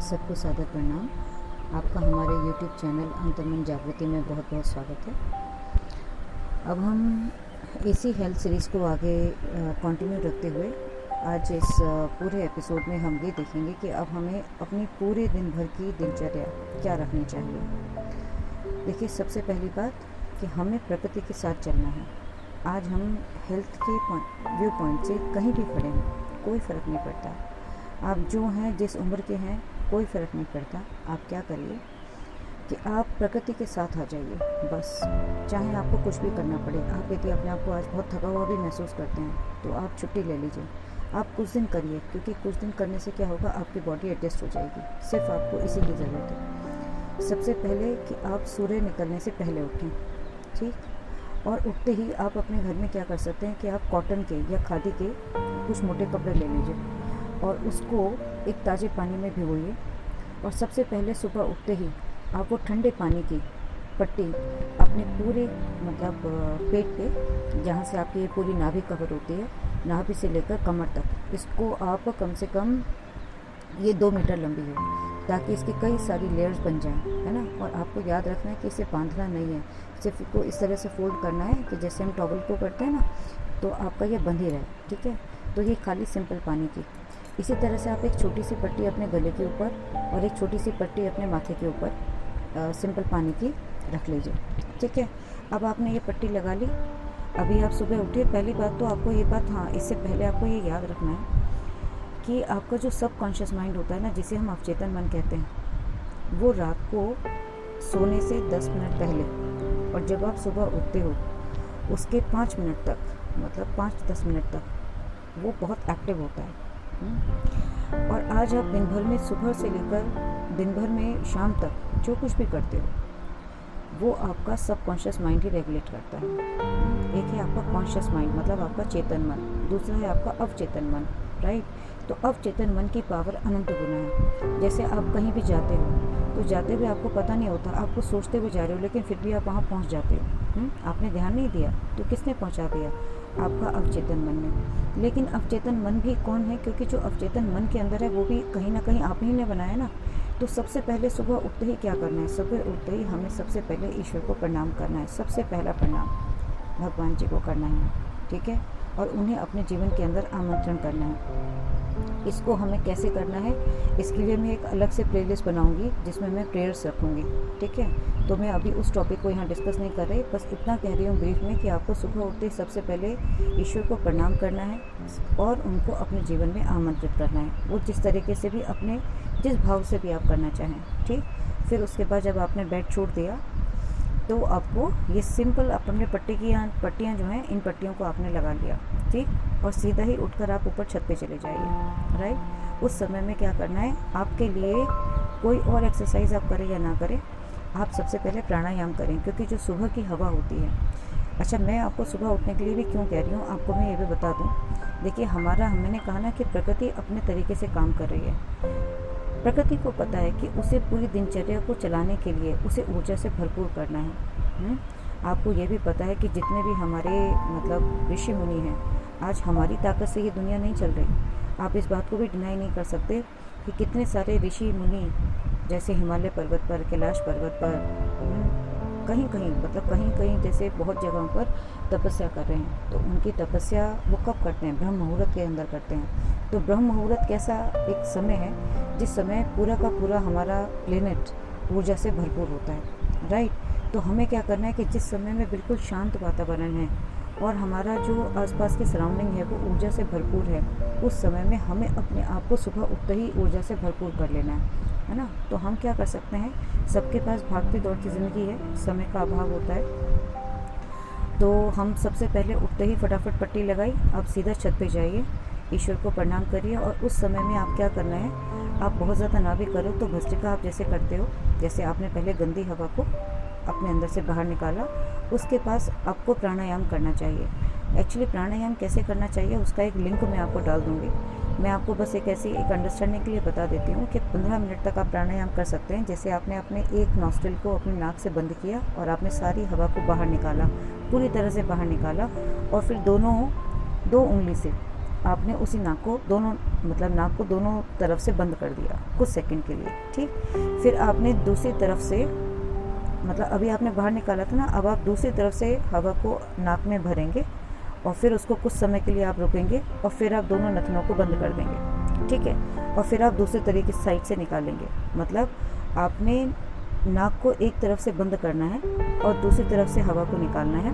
सबको सादर प्रणाम। आपका हमारे YouTube चैनल अंतर्मन जागृति में बहुत बहुत स्वागत है। अब हम इसी हेल्थ सीरीज़ को आगे कंटिन्यू रखते हुए आज इस पूरे एपिसोड में हम ये देखेंगे कि अब हमें अपनी पूरे दिन भर की दिनचर्या क्या रखनी चाहिए। देखिए, सबसे पहली बात कि हमें प्रकृति के साथ चलना है। आज हम हेल्थ के व्यू पॉइंट से कहीं भी खड़े हैं, कोई फ़र्क नहीं पड़ता। आप जो हैं, जिस उम्र के हैं, कोई फ़र्क नहीं पड़ता। आप क्या करिए कि आप प्रकृति के साथ आ जाइए बस। चाहे आपको कुछ भी करना पड़े, आप यदि अपने आप को आज बहुत थका हुआ भी महसूस करते हैं तो आप छुट्टी ले लीजिए। आप कुछ दिन करिए, क्योंकि कुछ दिन करने से क्या होगा, आपकी बॉडी एडजस्ट हो जाएगी। सिर्फ आपको इसी की ज़रूरत है। सबसे पहले कि आप सूर्य निकलने से पहले उठें, ठीक। और उठते ही आप अपने घर में क्या कर सकते हैं कि आप कॉटन के या खादी के कुछ मोटे कपड़े ले लीजिए और उसको एक ताज़े पानी में भिगोइए। और सबसे पहले सुबह उठते ही आप वो ठंडे पानी की पट्टी अपने पूरे पेट पे, जहाँ से आपकी ये पूरी नाभि कवर होती है, नाभि से लेकर कमर तक, इसको आप कम से कम ये 2 मीटर लंबी हो, ताकि इसकी कई सारी लेयर्स बन जाएं, है ना। और आपको याद रखना है कि इसे बांधना नहीं है, सिर्फ इसको इस तरह से फोल्ड करना है कि जैसे हम टॉवल को करते हैं ना, तो आपका ये बंध ही रहे, ठीक है। तो ये खाली सिंपल पानी की। इसी तरह से आप एक छोटी सी पट्टी अपने गले के ऊपर और एक छोटी सी पट्टी अपने माथे के ऊपर सिंपल पानी की रख लीजिए, ठीक है। अब आपने ये पट्टी लगा ली। अभी आप सुबह उठे, पहली बात तो आपको ये बात, हाँ, इससे पहले आपको ये याद रखना है कि आपका जो सबकॉन्शियस माइंड होता है ना, जिसे हम अवचेतन मन कहते हैं, वो रात को सोने से 10 मिनट पहले और जब आप सुबह उठते हो उसके 5 मिनट तक, मतलब 5-10 मिनट तक वो बहुत एक्टिव होता है। और आज आप दिन भर में, सुबह से लेकर दिन भर में शाम तक जो कुछ भी करते हो, वो आपका सबकॉन्शियस माइंड ही रेगुलेट करता है। एक है आपका कॉन्शियस माइंड, मतलब आपका चेतन मन, दूसरा है आपका अवचेतन मन, राइट। तो अवचेतन मन की पावर अनंत गुना है। जैसे आप कहीं भी जाते हो तो जाते हुए आपको पता नहीं होता, आपको सोचते हुए जा रहे हो, लेकिन फिर भी आप वहाँ पहुँच जाते हो। आपने ध्यान नहीं दिया तो किसने पहुँचा दिया? आपका अवचेतन मन ने। लेकिन अवचेतन मन भी कौन है? क्योंकि जो अवचेतन मन के अंदर है वो भी कहीं ना कहीं आप ही ने बनाया ना। तो सबसे पहले सुबह उठते ही क्या करना है? सुबह उठते ही हमें सबसे पहले ईश्वर को प्रणाम करना है। सबसे पहला प्रणाम भगवान जी को करना है, ठीक है। और उन्हें अपने जीवन के अंदर आमंत्रण करना है। इसको हमें कैसे करना है, इसके लिए मैं एक अलग से प्लेलिस्ट बनाऊंगी जिसमें मैं प्रेयर्स रखूंगी, ठीक है। तो मैं अभी उस टॉपिक को यहाँ डिस्कस नहीं कर रही, बस इतना कह रही हूँ ब्रीफ में कि आपको सुबह उठते सबसे पहले ईश्वर को प्रणाम करना है और उनको अपने जीवन में आमंत्रित करना है, वो जिस तरीके से भी, अपने जिस भाव से भी आप करना चाहें, ठीक। फिर उसके बाद जब आपने बेड छोड़ दिया तो आपको ये सिंपल अपने पट्टियाँ जो हैं, इन पट्टियों को आपने लगा लिया, ठीक। और सीधा ही उठकर आप ऊपर छत पे चले जाइए, राइट। उस समय में क्या करना है, आपके लिए कोई और एक्सरसाइज आप करें या ना करें, आप सबसे पहले प्राणायाम करें, क्योंकि जो सुबह की हवा होती है। अच्छा, मैं आपको सुबह उठने के लिए भी क्यों कह रही हूँ, आपको मैं ये भी बता दूँ। देखिए, मैंने कहा ना कि प्रकृति अपने तरीके से काम कर रही है। प्रकृति को पता है कि उसे पूरी दिनचर्या को चलाने के लिए उसे ऊर्जा से भरपूर करना है। आपको ये भी पता है कि जितने भी हमारे ऋषि मुनि हैं, आज हमारी ताकत से ये दुनिया नहीं चल रही। आप इस बात को भी डिनाई नहीं कर सकते कि कितने सारे ऋषि मुनि, जैसे हिमालय पर्वत पर, कैलाश पर्वत पर, कहीं कहीं जैसे बहुत जगहों पर तपस्या कर रहे हैं। तो उनकी तपस्या वो कब करते हैं? ब्रह्म मुहूर्त के अंदर करते हैं। तो ब्रह्म मुहूर्त कैसा एक समय है जिस समय पूरा का पूरा हमारा प्लेनेट ऊर्जा से भरपूर होता है, राइट। तो हमें क्या करना है कि जिस समय में बिल्कुल शांत वातावरण है और हमारा जो आसपास की सराउंडिंग है वो ऊर्जा से भरपूर है, उस समय में हमें अपने आप को सुबह उठते ही ऊर्जा से भरपूर कर लेना है ना। तो हम क्या कर सकते हैं, सबके पास भागती दौड़ती ज़िंदगी है, समय का अभाव होता है। तो हम सबसे पहले उठते ही फटाफट पट्टी लगाई, आप सीधा छत पे जाइए, ईश्वर को प्रणाम करिए। और उस समय में आप क्या करना है, आप बहुत ज़्यादा ना भी करो तो भस्त्रिका आप जैसे करते हो, जैसे आपने पहले गंदी हवा को अपने अंदर से बाहर निकाला, उसके पास आपको प्राणायाम करना चाहिए। एक्चुअली प्राणायाम कैसे करना चाहिए उसका एक लिंक मैं आपको डाल दूँगी। मैं आपको बस एक अंडरस्टैंडिंग के लिए बता देती हूँ कि 15 मिनट तक आप प्राणायाम कर सकते हैं। जैसे आपने अपने एक नॉस्ट्रिल को अपने नाक से बंद किया और आपने सारी हवा को बाहर निकाला, पूरी तरह से बाहर निकाला, और फिर दो उंगली से आपने उसी नाक को दोनों मतलब नाक को दोनों तरफ से बंद कर दिया कुछ सेकंड के लिए, ठीक। फिर आपने दूसरी तरफ से मतलब अभी आपने बाहर निकाला था ना, अब आप दूसरी तरफ से हवा को नाक में भरेंगे और फिर उसको कुछ समय के लिए आप रुकेंगे और फिर आप दोनों नथनों को बंद कर देंगे, ठीक है। और फिर आप दूसरे तरीके से साइड से निकालेंगे। मतलब आपने नाक को एक तरफ से बंद करना है और दूसरी तरफ से हवा को निकालना है,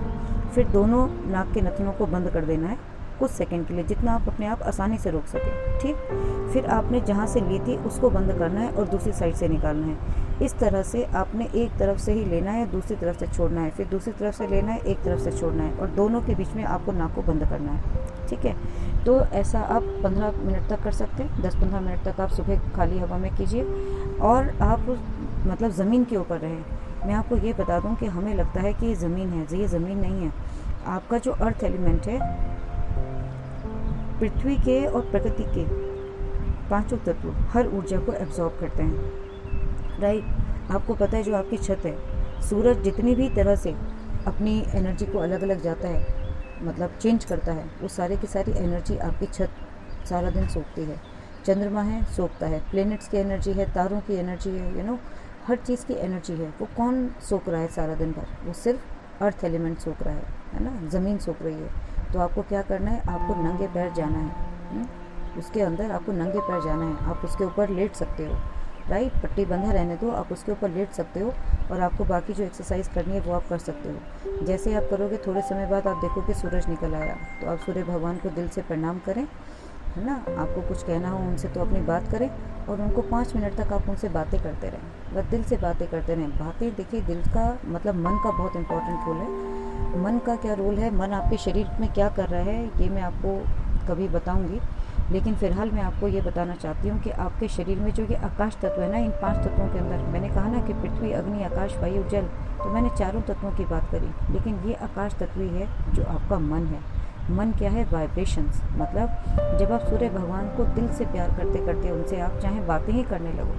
फिर दोनों नाक के नथनों को बंद कर देना है कुछ सेकंड के लिए, जितना आप अपने आप आसानी से रोक सकें, ठीक। फिर आपने जहाँ से ली थी उसको बंद करना है और दूसरी साइड से निकालना है। इस तरह से आपने एक तरफ से ही लेना है, दूसरी तरफ से छोड़ना है, फिर दूसरी तरफ से लेना है, एक तरफ से छोड़ना है और दोनों के बीच में आपको नाक को बंद करना है, ठीक है। तो ऐसा आप 15 मिनट तक कर सकते हैं। 10-15 मिनट तक आप सुबह खाली हवा में कीजिए और आप मतलब ज़मीन के ऊपर रहें। मैं आपको ये बता दूं कि हमें लगता है कि ये ज़मीन है, ये ज़मीन नहीं है। आपका जो अर्थ एलिमेंट है, पृथ्वी के और प्रकृति के पांचों तत्व हर ऊर्जा को एब्जॉर्ब करते हैं, राइट। आपको पता है जो आपकी छत है, सूरज जितनी भी तरह से अपनी एनर्जी को अलग अलग जाता है मतलब चेंज करता है, वो सारी की सारी एनर्जी आपकी छत सारा दिन सोखती है। चंद्रमा है, सोखता है, प्लैनेट्स की एनर्जी है, तारों की एनर्जी है, हर चीज़ की एनर्जी है। वो कौन सोख रहा है सारा दिन भर? वो सिर्फ अर्थ एलिमेंट सोख रहा है ना, ज़मीन सोख रही है। तो आपको क्या करना है, आपको नंगे पैर जाना है, उसके अंदर आपको नंगे पैर जाना है। आप उसके ऊपर लेट सकते हो, राइट, पट्टी बंधा रहने दो, आप उसके ऊपर लेट सकते हो और आपको बाकी जो एक्सरसाइज करनी है वो आप कर सकते हो। जैसे आप करोगे थोड़े समय बाद आप देखोगे सूरज निकल आया, तो आप सूर्य भगवान को दिल से प्रणाम करें, है ना। आपको कुछ कहना हो उनसे तो अपनी बात करें और उनको 5 मिनट तक आप उनसे बातें करते रहें, बस दिल से बातें करते रहें। बातें देखिए, दिल का मतलब मन का बहुत इंपॉर्टेंट रोल है। मन का क्या रोल है, मन आपके शरीर में क्या कर रहा है ये मैं आपको कभी बताऊंगी, लेकिन फ़िलहाल मैं आपको ये बताना चाहती हूँ कि आपके शरीर में जो ये आकाश तत्व है ना, इन 5 तत्वों के अंदर मैंने कहा ना कि पृथ्वी, अग्नि, आकाश, वायु, जल, तो मैंने चारों तत्वों की बात करी, लेकिन ये आकाश तत्व ही है जो आपका मन है। मन क्या है? वाइब्रेशंस। मतलब जब आप सूर्य भगवान को दिल से प्यार करते करते उनसे आप चाहे बातें ही करने लगो,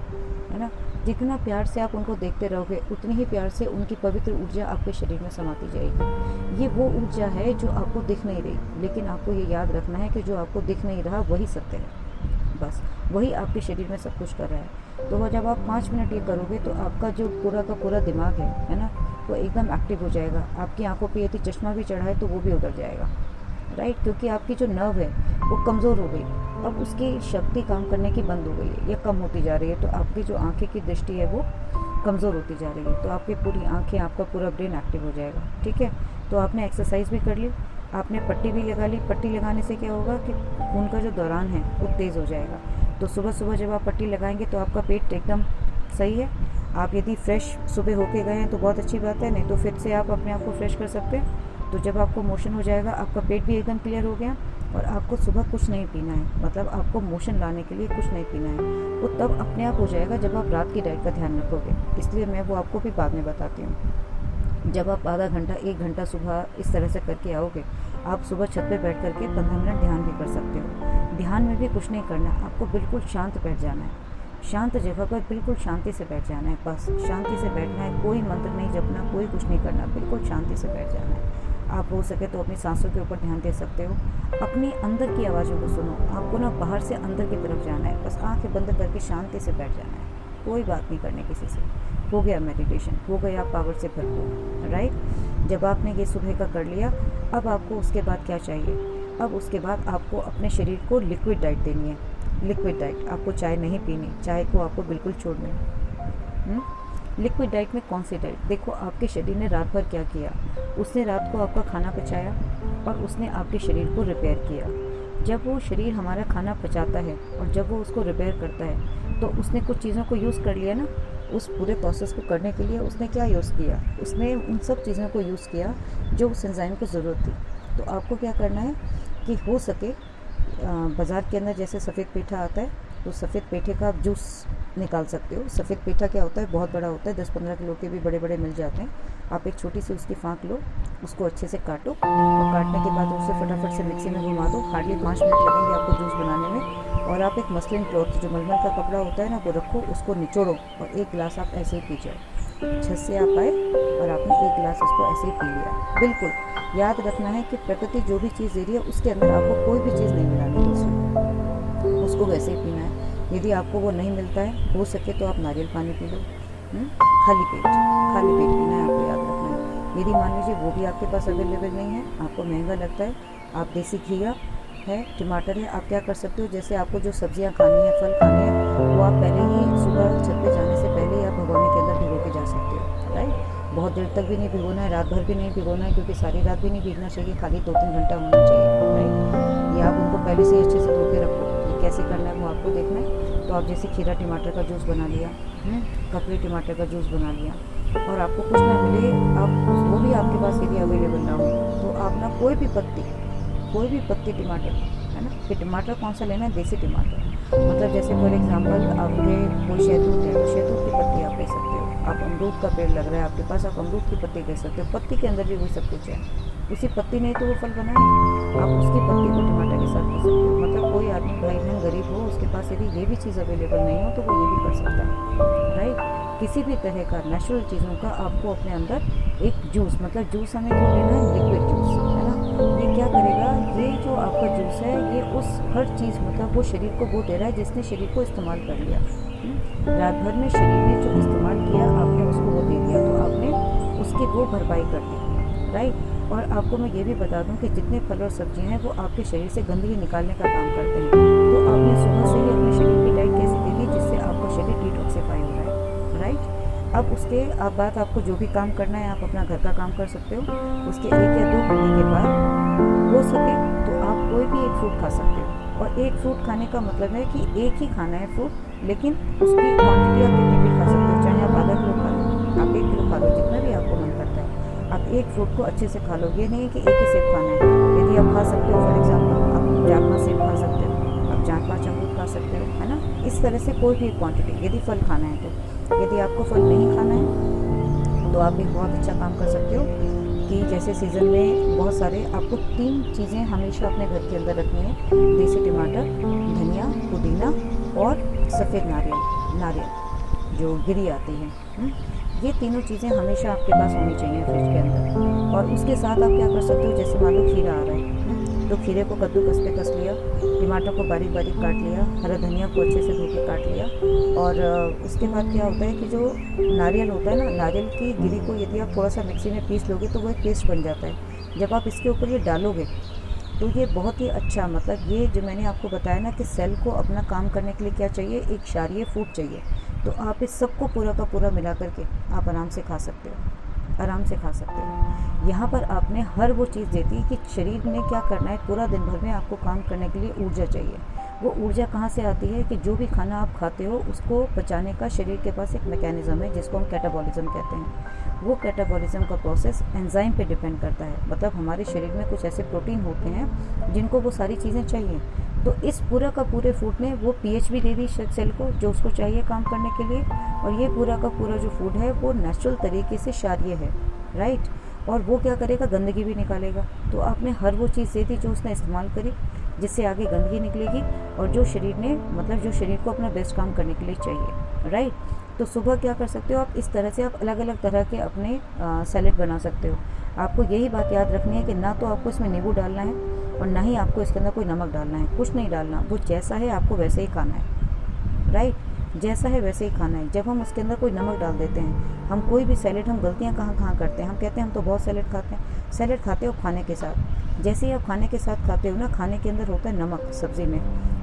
है ना, जितना प्यार से आप उनको देखते रहोगे उतनी ही प्यार से उनकी पवित्र ऊर्जा आपके शरीर में समाती जाएगी। ये वो ऊर्जा है जो आपको दिख नहीं रही, लेकिन आपको ये याद रखना है कि जो आपको दिख नहीं रहा वही सत्य है, बस वही आपके शरीर में सब कुछ कर रहा है। तो जब आप 5 मिनट ये करोगे तो आपका जो पूरा का पूरा दिमाग है ना, वो एकदम एक्टिव हो जाएगा। आपकी आंखों पे यदि चश्मा भी चढ़ा है तो वो भी उतर जाएगा, राइट, क्योंकि आपकी जो नर्व है वो कमज़ोर हो गई, अब उसकी शक्ति काम करने की बंद हो गई है या कम होती जा रही है। तो आपकी जो आंखें की दृष्टि है वो कमज़ोर होती जा रही है, तो आपकी पूरी आंखें, आपका पूरा ब्रेन एक्टिव हो जाएगा, ठीक है। तो आपने एक्सरसाइज भी कर ली, आपने पट्टी भी लगा ली। पट्टी लगाने से क्या होगा कि खून का जो दौरान है वो तेज़ हो जाएगा। तो सुबह सुबह जब आप पट्टी लगाएंगे तो आपका पेट एकदम सही है। आप यदि फ्रेश सुबह होके गए हैं तो बहुत अच्छी बात है, नहीं तो फिर से आप अपने आप को फ्रेश कर सकते हैं। तो जब आपको मोशन हो जाएगा, आपका पेट भी एकदम क्लियर हो गया और आपको सुबह कुछ नहीं पीना है, मतलब आपको मोशन लाने के लिए कुछ नहीं पीना है। वो तब अपने आप हो जाएगा जब आप रात की डाइट का ध्यान रखोगे, इसलिए मैं वो आपको भी बाद में बताती हूँ। जब आप आधा घंटा 1 घंटा सुबह इस तरह से करके आओगे, आप सुबह छत पे बैठ करके 15 मिनट ध्यान भी कर सकते हो। ध्यान में भी कुछ नहीं करना, आपको बिल्कुल शांत बैठ जाना है, शांत जगह पर बिल्कुल शांति से बैठ जाना है, बस शांति से बैठना है। कोई मंत्र नहीं जपना, कोई कुछ नहीं करना, बिल्कुल शांति से बैठ जाना है। आप हो सके तो अपनी सांसों के ऊपर ध्यान दे सकते हो, अपनी अंदर की आवाज़ों को सुनो। आपको ना बाहर से अंदर की तरफ जाना है, बस आंखें बंद करके शांति से बैठ जाना है, कोई बात नहीं करनी किसी से। हो गया मेडिटेशन, हो गया पावर से भरपूर, राइट। जब आपने ये सुबह का कर लिया, अब आपको उसके बाद क्या चाहिए? अब उसके बाद आपको अपने शरीर को लिक्विड डाइट देनी है। लिक्विड डाइट, आपको चाय नहीं पीनी, चाय को आपको बिल्कुल छोड़ना है। लिक्विड डाइट में कौन सी डाइट? देखो आपके शरीर ने रात भर क्या किया, उसने रात को आपका खाना पचाया और उसने आपके शरीर को रिपेयर किया। जब वो शरीर हमारा खाना पचाता है और जब वो उसको रिपेयर करता है तो उसने कुछ चीज़ों को यूज़ कर लिया ना, उस पूरे प्रोसेस को करने के लिए उसने क्या यूज़ किया? उसने उन सब चीज़ों को यूज़ किया जो उस एंजाइम को ज़रूरत थी। तो आपको क्या करना है कि हो सके बाज़ार के अंदर जैसे सफ़ेद पेठा आता है, तो सफ़ेद पेठे का आप जूस निकाल सकते हो। सफ़ेद पेठा क्या होता है? बहुत बड़ा होता है, 10-15 किलो के भी बड़े बड़े मिल जाते हैं। आप एक छोटी सी उसकी फाँक लो, उसको अच्छे से काटो और काटने के बाद उसे फटाफट से मिक्सी में घुमा दो। हार्डली 5 मिनट लगेंगे आपको जूस बनाने में। और आप एक मसलिन क्लॉथ, जो मलमल का कपड़ा होता है ना, वो रखो, उसको निचोड़ो और 1 गिलास आप ऐसे ही पी जाओ। छत से आप आए और आपने एक गिलास इसको ऐसे ही पी लिया। बिल्कुल याद रखना है कि प्रकृति जो भी चीज़ दे रही है उसके अंदर आपको कोई भी चीज़ नहीं मिलानी दूसरी, उसको वैसे ही पीना है। यदि आपको वो नहीं मिलता है, हो सके तो आप नारियल पानी पी लो, खाली पेट पीना है, आपको याद रखना है। यदि मान लीजिए वो भी आपके पास अवेलेबल नहीं है, आपको महंगा लगता है, आप देसी खीरा है, टमाटर है, आप क्या कर सकते हो, जैसे आपको जो सब्जियां खानी है, फल खाने हैं, वो आप पहले ही सुबह छत पे जाने से पहले ही आप भगोने के अंदर भिगो के जा सकते हो, राइट। बहुत देर तक भी नहीं भिगोना है, रात भर भी नहीं भिगोना है, क्योंकि सारी रात भी नहीं भीगना चाहिए, खाली 2-3 घंटा होना चाहिए, राइट। या आप उनको पहले से अच्छे से धो के रखो। ये कैसे करना है वो आपको देखना है। तो आप जैसे खीरा टमाटर का जूस बना लिया, ककड़ी टमाटर का जूस बना लिया, और आपको कुछ ना मिले, आप वो भी आपके पास यदि अवेलेबल ना हो, तो आप ना कोई भी पत्ती टमाटर है ना, कि टमाटर कौन सा लेना है, देसी टमाटर, मतलब जैसे फॉर एग्जांपल आपके कोई शहतूत है तो शहतूत की पत्ती आप ले सकते हो। आप अमरूद का पेड़ लग रहा है आपके पास, आप अमरूद की पत्ती ले सकते हो, पत्ती के अंदर भी वही सब कुछ है। उसी पत्ती नहीं तो वो फल बनाए, आप उसकी पत्ती को टमाटर के साथ ले सकते हो। मतलब कोई आदमी भाई बहन गरीब हो, उसके पास यदि ये भी चीज़ अवेलेबल नहीं हो तो वो ये भी कर सकता है, राइट। किसी भी तरह का नेचुरल चीज़ों का आपको अपने अंदर एक जूस, मतलब जूस हमें क्यों लेना है, लिक्विड जूस, है ना। ये क्या करेगा, ये जो आपका जूस है, ये उस हर चीज़, मतलब वो शरीर को वो दे रहा है जिसने शरीर को इस्तेमाल कर लिया। रात भर में शरीर ने जो इस्तेमाल किया, आपने उसको वो दे दिया, तो आपने उसकी वो भरपाई कर दी, राइट। और आपको मैं ये भी बता दूं कि जितने फल और सब्जियां हैं वो आपके शरीर से गंदगी निकालने का काम करते हैं। तो आपने सुबह से ही अपने शरीर की डाइट कैसे दे दी, जिससे आपका शरीर डिटॉक्सिफाई हो रहा है, राइट। अब उसके बात आपको जो भी काम करना है, आप अपना घर का काम कर सकते हो। उसके 1 या 2 घंटे के बाद हो सके तो आप कोई भी एक फ्रूट खा सकते हो। और एक फ्रूट खाने का मतलब है कि एक ही खाना है फ्रूट, लेकिन उसकी क्वांटिटी आप कितनी भी खा सकते हो। चाहे आप आधा किलो खा लो, आप 1 किलो खा लो, जितना भी आपको मन करता है, आप एक फ्रूट को अच्छे से खा लो। ये नहीं है कि एक ही सेब खाना है। यदि आप खा सकते हो, फॉर एग्जाम्पल आप 4-5 सेब खा सकते हो, आप 4-5 अंगूर खा सकते हो, है ना। इस तरह से कोई भी क्वांटिटी, यदि फल खाना है तो। यदि आपको फल नहीं खाना है तो आप एक बहुत अच्छा काम कर सकते हो कि जैसे सीज़न में बहुत सारे, आपको 3 चीज़ें हमेशा अपने घर के अंदर रखनी है, देसी टमाटर, धनिया, पुदीना और सफ़ेद नारियल जो गिरी आती है। ये तीनों चीज़ें हमेशा आपके पास होनी चाहिए फ्रिज के अंदर। और उसके साथ आप क्या कर सकते हो, जैसे मान लो खीरा आ रहा है, तो खीरे को कद्दूकस पे कस लिया, टमाटर को बारीक बारीक काट लिया, हरा धनिया को अच्छे से धो के काट लिया। और उसके बाद क्या होता है कि जो नारियल होता है ना, नारियल की गिरी को यदि आप थोड़ा सा मिक्सी में पीस लोगे तो वो एक पेस्ट बन जाता है। जब आप इसके ऊपर ये डालोगे तो ये बहुत ही अच्छा, मतलब ये जो मैंने आपको बताया ना कि सेल को अपना काम करने के लिए क्या चाहिए, एक क्षारीय फूड चाहिए। तो आप इस सब को पूरा का पूरा मिला करके आप आराम से खा सकते हो, आराम से खा सकते हो। यहाँ पर आपने हर वो चीज़ देती है कि शरीर ने क्या करना है, पूरा दिन भर में आपको काम करने के लिए ऊर्जा चाहिए। वो ऊर्जा कहाँ से आती है कि जो भी खाना आप खाते हो उसको पचाने का शरीर के पास एक मैकेनिज़्म है जिसको हम कैटाबॉलिज्म कहते हैं। वो कैटाबॉलिज्म का प्रोसेस एंजाइम पे डिपेंड करता है। मतलब हमारे शरीर में कुछ ऐसे प्रोटीन होते हैं जिनको वो सारी चीज़ें चाहिए। तो इस पूरा का पूरे फूड ने वो पीएच भी दे दी सेल को जो उसको चाहिए काम करने के लिए। और ये पूरा का पूरा जो फूड है वो नेचुरल तरीके से क्षारीय है, राइट। और वो क्या करेगा, गंदगी भी निकालेगा। तो आपने हर वो चीज़ दे दी जो उसने इस्तेमाल करी, जिससे आगे गंदगी निकलेगी और जो शरीर ने, मतलब जो शरीर को अपना बेस्ट काम करने के लिए चाहिए, राइट। तो सुबह क्या कर सकते हो आप, इस तरह से आप अलग अलग तरह के अपने सैलेड बना सकते हो। आपको यही बात याद रखनी है कि ना तो आपको इसमें नींबू डालना है और ना ही आपको इसके अंदर कोई नमक डालना है, कुछ नहीं डालना। वो जैसा है आपको वैसे ही खाना है, राइट। जैसा है वैसे ही खाना है। जब हम उसके अंदर कोई नमक डाल देते हैं, हम कोई भी सैलेड, हम गलतियाँ कहाँ करते हैं, हम कहते हैं हम तो बहुत सैलेड खाते हैं। सैलेड खाते हो खाने के साथ, जैसे ही आप खाने के साथ खाते हो ना, खाने के अंदर होता है नमक सब्ज़ी में,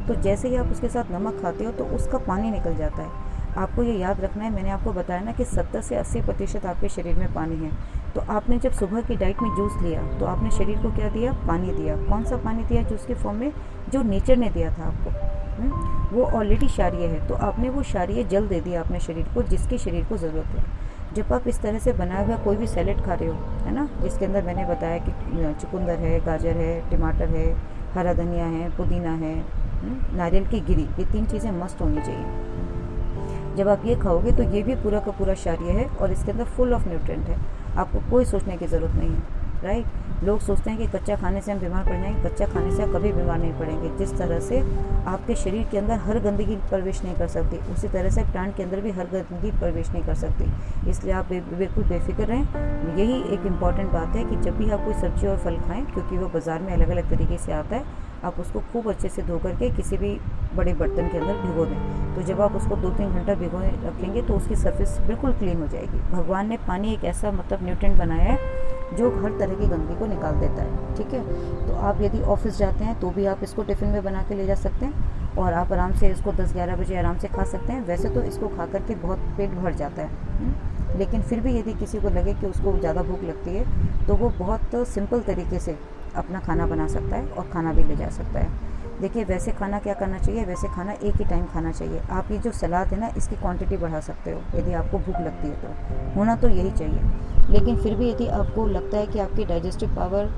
तो जैसे ही आप उसके साथ नमक खाते हो तो उसका पानी निकल जाता है। आपको ये याद रखना है, मैंने आपको बताया ना कि 70 से 80% आपके शरीर में पानी है। तो आपने जब सुबह की डाइट में जूस लिया तो आपने शरीर को क्या दिया, पानी दिया। कौन सा पानी दिया, जूस के फॉर्म में, जो नेचर ने दिया था आपको। वो ऑलरेडी क्षारीय है, तो आपने वो क्षारीय जल दे दिया अपने शरीर को, जिसकी शरीर को ज़रूरत है। जब आप इस तरह से बनाया हुआ कोई भी सैलेड खा रहे हो, है ना, जिसके अंदर मैंने बताया कि चुकंदर है, गाजर है, टमाटर है, हरा धनिया है, पुदीना है, नारियल की गिरी, ये 3 चीज़ें मस्ट होनी चाहिए। जब आप ये खाओगे तो ये भी पूरा का पूरा क्षारीय है और इसके अंदर फुल ऑफ न्यूट्रिएंट है। आपको कोई सोचने की ज़रूरत नहीं है। राइट। लोग सोचते हैं कि कच्चा खाने से हम बीमार पड़ जाएंगे, कच्चा खाने से आप कभी बीमार नहीं पड़ेंगे। जिस तरह से आपके शरीर के अंदर हर गंदगी प्रवेश नहीं कर सकती, उसी तरह से प्लांट के अंदर भी हर गंदगी प्रवेश नहीं कर सकती। इसलिए आप बिल्कुल बेफिक्र रहें। यही एक इम्पॉर्टेंट बात है कि जब भी आप कोई सब्जी और फल खाएं, क्योंकि वो बाज़ार में अलग अलग तरीके से आता है, आप उसको खूब अच्छे से धो करके किसी भी बड़े बर्तन के अंदर भिगो दें। तो जब आप उसको 2-3 घंटा भिगो रखेंगे तो उसकी सरफेस बिल्कुल क्लीन हो जाएगी। भगवान ने पानी एक ऐसा न्यूट्रिएंट बनाया है जो हर तरह की गंदगी को निकाल देता है, ठीक है। तो आप यदि ऑफिस जाते हैं तो भी आप इसको टिफ़िन में बना के ले जा सकते हैं और आप आराम से इसको 10-11 बजे आराम से खा सकते हैं। वैसे तो इसको खा करके बहुत पेट भर जाता है, लेकिन फिर भी यदि किसी को लगे कि उसको ज़्यादा भूख लगती है तो वो बहुत सिंपल तरीके से अपना खाना बना सकता है और खाना भी ले जा सकता है। देखिए, वैसे खाना क्या करना चाहिए, वैसे खाना एक ही टाइम खाना चाहिए। आप ये जो सलाद है ना, इसकी क्वांटिटी बढ़ा सकते हो यदि आपको भूख लगती है तो, होना तो यही चाहिए। लेकिन फिर भी यदि आपको लगता है कि आपकी डाइजेस्टिव पावर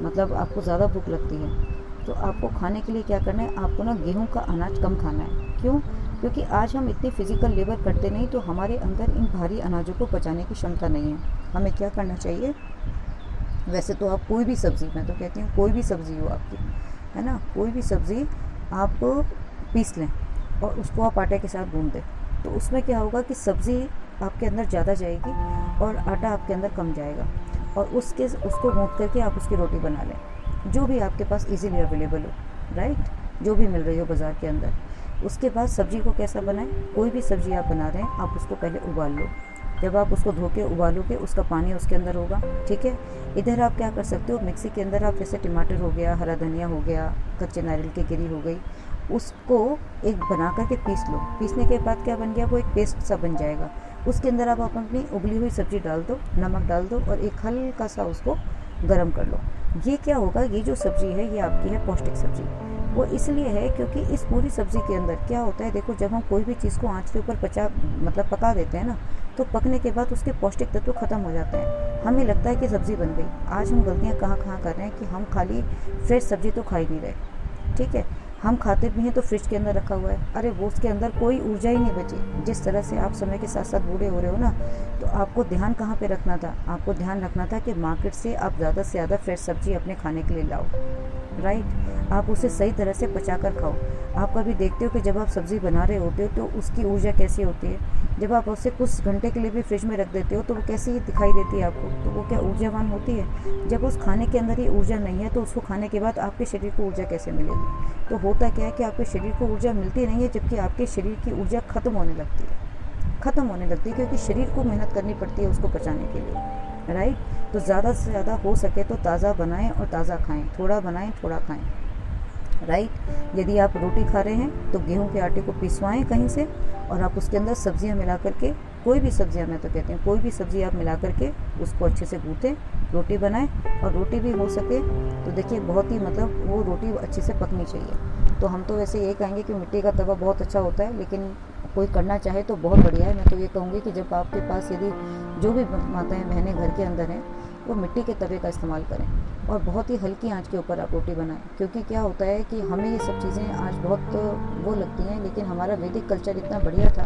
मतलब आपको ज़्यादा भूख लगती है तो आपको खाने के लिए क्या करना है, आपको ना गेहूं का अनाज कम खाना है। क्यों? क्योंकि आज हम इतनी फिजिकल लेबर करते नहीं तो हमारे अंदर इन भारी अनाजों को पचाने की क्षमता नहीं है। हमें क्या करना चाहिए, वैसे तो आप कोई भी सब्ज़ी, मैं तो कहती हूँ कोई भी सब्ज़ी हो आपकी, है ना, कोई भी सब्ज़ी आप पीस लें और उसको आप आटे के साथ गूंद दें, तो उसमें क्या होगा कि सब्ज़ी आपके अंदर ज़्यादा जाएगी और आटा आपके अंदर कम जाएगा। और उसको गूंद करके आप उसकी रोटी बना लें, जो भी आपके पास इजीली अवेलेबल हो, राइट, जो भी मिल रही हो बाज़ार के अंदर। उसके बाद सब्ज़ी को कैसा बनाएं, कोई भी सब्ज़ी आप बना रहे हैं आप उसको पहले उबाल लो। जब आप उसको धो के उबालोगे उसका पानी उसके अंदर होगा, ठीक है। इधर आप क्या कर सकते हो, मिक्सी के अंदर आप जैसे टमाटर हो गया, हरा धनिया हो गया, कच्चे नारियल की गिरी हो गई, उसको एक बना करके पीस लो। पीसने के बाद क्या बन गया, वो एक पेस्ट सा बन जाएगा। उसके अंदर आप अपनी उबली हुई सब्ज़ी डाल दो, नमक डाल दो और एक हल्का सा उसको गर्म कर लो। ये क्या होगा, ये जो सब्ज़ी है ये आपकी है पौष्टिक सब्ज़ी। वो इसलिए है क्योंकि इस पूरी सब्ज़ी के अंदर क्या होता है, देखो जब हम कोई भी चीज़ को आँच के ऊपर पका देते हैं ना, तो पकने के बाद उसके पौष्टिक तत्व खत्म हो जाते हैं। हमें लगता है कि सब्ज़ी बन गई। आज हम गलतियाँ कहाँ कर रहे हैं कि हम खाली फ्रेश सब्ज़ी तो खा ही नहीं रहे, ठीक है। हम खाते भी हैं तो फ्रिज के अंदर रखा हुआ है, अरे वो उसके अंदर कोई ऊर्जा ही नहीं बची। जिस तरह से आप समय के साथ साथ बूढ़े हो रहे हो ना, तो आपको ध्यान कहाँ पे रखना था, आपको ध्यान रखना था कि मार्केट से आप ज़्यादा से ज़्यादा फ्रेश सब्ज़ी अपने खाने के लिए लाओ, राइट। आप उसे सही तरह से पचा कर खाओ। आप कभी देखते हो कि जब आप सब्ज़ी बना रहे होते हो तो उसकी ऊर्जा कैसी होती है, जब आप उसे कुछ घंटे के लिए भी फ्रिज में रख देते हो तो वो कैसी दिखाई देती है आपको, तो वो क्या ऊर्जावान होती है। जब उस खाने के अंदर ही ऊर्जा नहीं है तो उसको खाने के बाद आपके शरीर को ऊर्जा कैसे मिलेगी। तो होता क्या है कि आपके शरीर को ऊर्जा मिलती नहीं है, जबकि आपके शरीर की ऊर्जा खत्म होने लगती है, क्योंकि शरीर को मेहनत करनी पड़ती है उसको पचाने के लिए, राइट। तो ज़्यादा से ज़्यादा हो सके तो ताज़ा बनाएं और ताज़ा खाएं, थोड़ा बनाएं थोड़ा खाएं, राइट। यदि आप रोटी खा रहे हैं तो गेहूं के आटे को पिसवाएं कहीं से और आप उसके अंदर सब्जियां मिला करके, कोई भी सब्जियां, मैं तो कहती हूँ कोई भी सब्जी आप मिला करके उसको अच्छे से गूँथें, रोटी बनाएं। और रोटी भी हो सके तो देखिए बहुत ही मतलब वो रोटी अच्छे से पकनी चाहिए। तो हम तो वैसे ये कहेंगे कि मिट्टी का तवा बहुत अच्छा होता है, लेकिन कोई करना चाहे तो बहुत बढ़िया है। मैं तो ये कहूँगी कि जब आपके पास यदि जो भी माताएं बहनें घर के अंदर हैं वो मिट्टी के तवे का इस्तेमाल करें और बहुत ही हल्की आंच के ऊपर आप रोटी बनाएं। क्योंकि क्या होता है कि हमें ये सब चीज़ें आज बहुत वो लगती हैं, लेकिन हमारा वैदिक कल्चर इतना बढ़िया था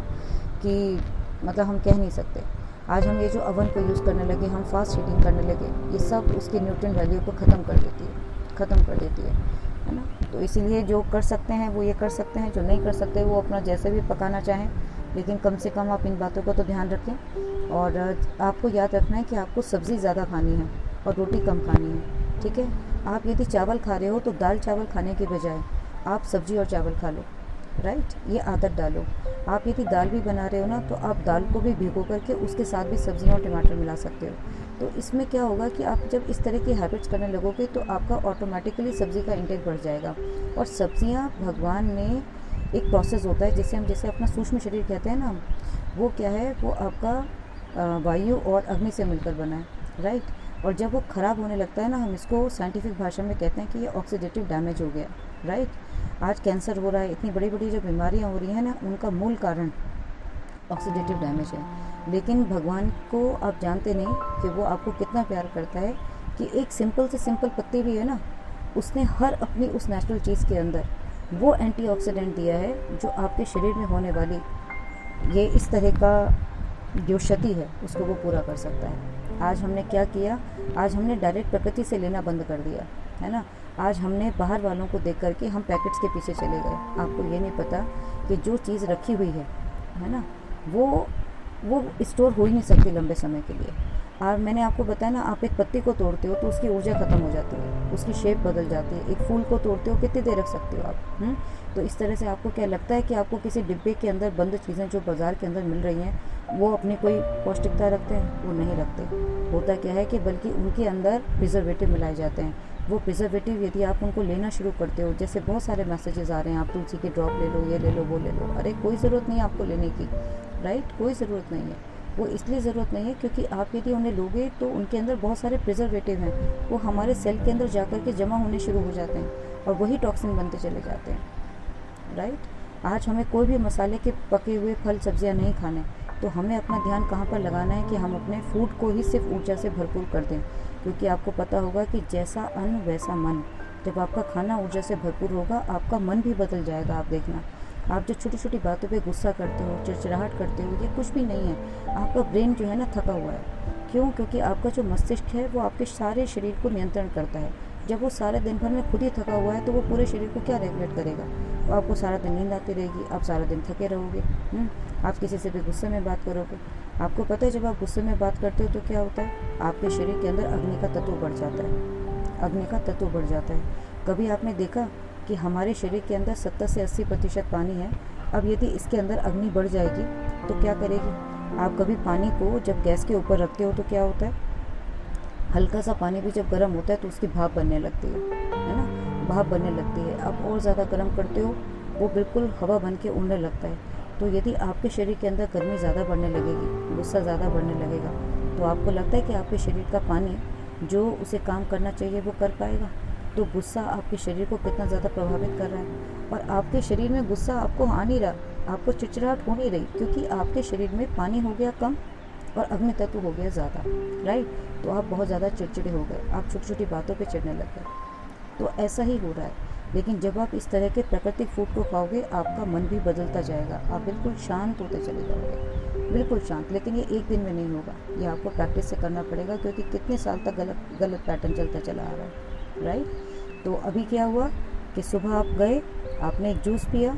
कि मतलब हम कह नहीं सकते। आज हम ये जो अवन को यूज़ करने लगे, हम फास्ट हीटिंग करने लगे, ये सब उसकी न्यूट्रिएंट वैल्यू को ख़त्म कर देती है ना। तो इसीलिए जो कर सकते हैं वो ये कर सकते हैं, जो नहीं कर सकते वो अपना जैसे भी पकाना चाहें, लेकिन कम से कम आप इन बातों को तो ध्यान रखें। और आपको याद रखना है कि आपको सब्ज़ी ज़्यादा खानी है और रोटी कम खानी है, ठीक है। आप यदि चावल खा रहे हो तो दाल चावल खाने के बजाय आप सब्ज़ी और चावल खा लो, राइट, ये आदत डालो। आप यदि दाल भी बना रहे हो ना तो आप दाल को भी भिगो करके उसके साथ भी सब्जियां और टमाटर मिला सकते हो। तो इसमें क्या होगा कि आप जब इस तरह की हैबिट्स करने लगोगे तो आपका ऑटोमेटिकली सब्ज़ी का इंटेक बढ़ जाएगा। और सब्जियां भगवान ने एक प्रोसेस होता है जिसे हम जैसे अपना सूक्ष्म शरीर कहते हैं ना, वो क्या है, वो आपका वायु और अग्नि से मिलकर बना है, राइट। और जब वो ख़राब होने लगता है ना, हम इसको साइंटिफिक भाषा में कहते हैं कि ये ऑक्सीडेटिव डैमेज हो गया, राइट। आज कैंसर हो रहा है, इतनी बड़ी बड़ी जो बीमारियां हो रही हैं ना, उनका मूल कारण ऑक्सीडेटिव डैमेज है। लेकिन भगवान को आप जानते नहीं कि वो आपको कितना प्यार करता है कि एक सिंपल से सिंपल पत्ती भी है ना, उसने हर अपनी उस नेचुरल चीज़ के अंदर वो एंटीऑक्सीडेंट दिया है जो आपके शरीर में होने वाली ये इस तरह का जो क्षति है उसको वो पूरा कर सकता है। आज हमने क्या किया, आज हमने डायरेक्ट प्रकृति से लेना बंद कर दिया, है ना। आज हमने बाहर वालों को देख करके हम पैकेट्स के पीछे चले गए। आपको ये नहीं पता कि जो चीज़ रखी हुई है ना, वो स्टोर हो ही नहीं सकती लंबे समय के लिए। और मैंने आपको बताया ना, आप एक पत्ती को तोड़ते हो तो उसकी ऊर्जा ख़त्म हो जाती है, उसकी शेप बदल जाती है। एक फूल को तोड़ते हो कितनी देर रख सकते हो आप। तो इस तरह से आपको क्या लगता है कि आपको किसी डिब्बे के अंदर बंद चीज़ें जो बाज़ार के अंदर मिल रही हैं वो अपनी कोई पौष्टिकता रखते हैं? वो नहीं रखते। होता क्या है कि बल्कि उनके अंदर प्रिजर्वेटिव मिलाए जाते हैं। वो प्रिजर्वेटिव यदि आप उनको लेना शुरू करते हो, जैसे बहुत सारे मैसेजेस आ रहे हैं, आप तुलसी के ड्रॉप ले लो, ये ले लो, वो ले लो। अरे कोई ज़रूरत नहीं है आपको लेने की, राइट, कोई ज़रूरत नहीं है। वो इसलिए ज़रूरत नहीं है क्योंकि आप यदि उन्हें लोगे तो उनके अंदर बहुत सारे प्रिजर्वेटिव हैं, वो हमारे सेल के अंदर जाकर के जमा होने शुरू हो जाते हैं और वही टॉक्सिन बनते चले जाते हैं, राइट। आज हमें कोई भी मसाले के पके हुए फल सब्जियां नहीं खाने, तो हमें अपना ध्यान कहाँ पर लगाना है कि हम अपने फूड को ही सिर्फ ऊर्जा से भरपूर कर दें। क्योंकि आपको पता होगा कि जैसा अन्न वैसा मन। जब आपका खाना ऊर्जा से भरपूर होगा, आपका मन भी बदल जाएगा। आप देखना, आप जो छोटी छोटी बातों पे गुस्सा करते हो, चिड़चिड़ाहट करते हो, ये कुछ भी नहीं है। आपका ब्रेन जो है ना थका हुआ है। क्यों? क्योंकि आपका जो मस्तिष्क है वो आपके सारे शरीर को नियंत्रण करता है। जब वो सारे दिन भर में खुद ही थका हुआ है तो वो पूरे शरीर को क्या रेगुलेट करेगा? तो आपको सारा दिन नींद आती रहेगी, आप सारा दिन थके रहोगे। आप किसी से भी गुस्से में बात करोगे। आपको पता है जब आप गुस्से में बात करते हो तो क्या होता है? आपके शरीर के अंदर अग्नि का तत्व बढ़ जाता है, अग्नि का तत्व बढ़ जाता है। कभी आपने देखा कि हमारे शरीर के अंदर 70 से 80% पानी है। अब यदि इसके अंदर अग्नि बढ़ जाएगी तो क्या करेगी? आप कभी पानी को जब गैस के ऊपर रखते हो तो क्या होता है? हल्का सा पानी भी जब गर्म होता है तो उसकी भाप बनने लगती है ना, भाप बनने लगती है। आप और ज़्यादा गर्म करते हो, वो बिल्कुल हवा बन के उड़ने लगता है। तो यदि आपके शरीर के अंदर गर्मी ज़्यादा बढ़ने लगेगी, गुस्सा ज़्यादा बढ़ने लगेगा, तो आपको लगता है कि आपके शरीर का पानी जो उसे काम करना चाहिए वो कर पाएगा? तो गुस्सा आपके शरीर को कितना ज़्यादा प्रभावित कर रहा है। और आपके शरीर में गुस्सा आपको आ नहीं रहा, आपको चिड़चिड़ाहट हो नहीं रही, क्योंकि आपके शरीर में पानी हो गया कम और अग्नि तत्व हो गया ज़्यादा, राइट। तो आप बहुत ज़्यादा चिड़चिड़े हो गए, आप छोटी छोटी बातों पे चिढ़ने लग गए। तो ऐसा ही हो रहा है। लेकिन जब आप इस तरह के प्राकृतिक फूड को खाओगे, आपका मन भी बदलता जाएगा, आप बिल्कुल शांत होते चले जाओगे, बिल्कुल शांत। लेकिन ये एक दिन में नहीं होगा, ये आपको प्रैक्टिस से करना पड़ेगा, क्योंकि कितने साल तक गलत पैटर्न चलता चला आ रहा है, राइट। तो अभी क्या हुआ कि सुबह आप गए, आपने एक जूस पिया,